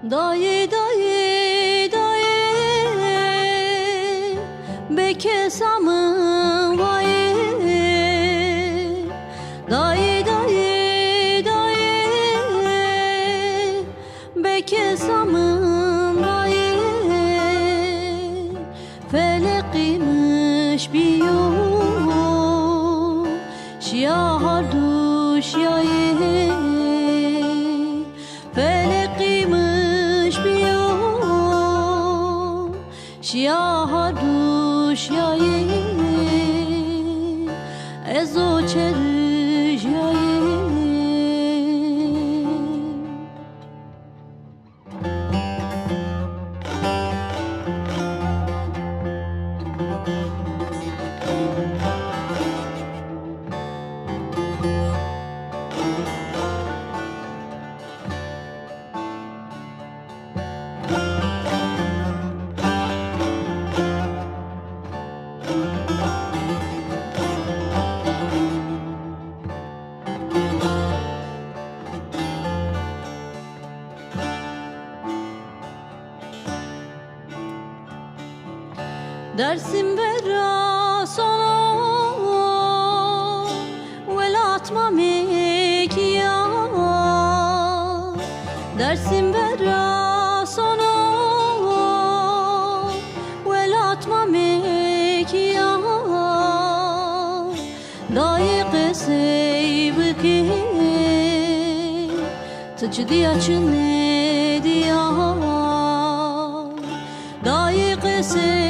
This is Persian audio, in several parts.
دایه دایه دایه بکسامın vayه دایه دایه دایه بکسامın vayه فلقیمش بیو شیاه دوش یایه فلقیمش بیو شیاه دوش یایه ازو چرش یایه درسیم برا سونا ولاتما میکیا درسیم برا سونا ولاتما میکیا دای قصه بکی تجدیا چنه دیا دای قصه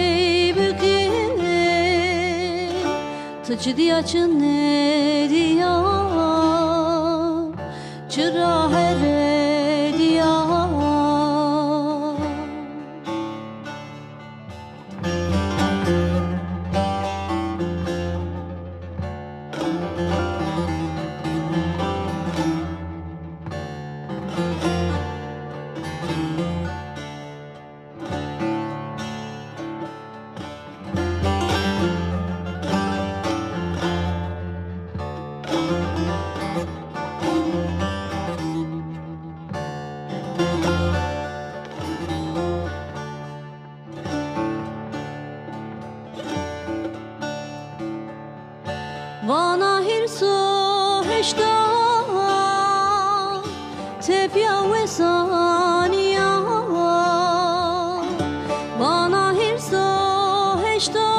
تجدیا چنه دیا چرا هره دیا وانا هرسو هشتا تبيا وسانيا وانا هرسو هشتا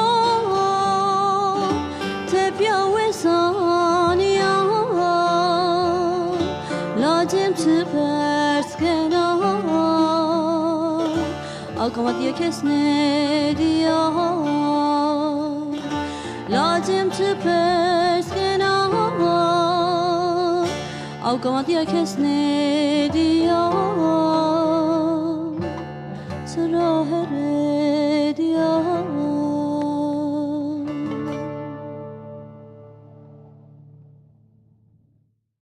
تبيا وسانيا لازم تبرس كنا اقامت يكس نديا لازم تبرس كنا اقامت يكس نديا سراهره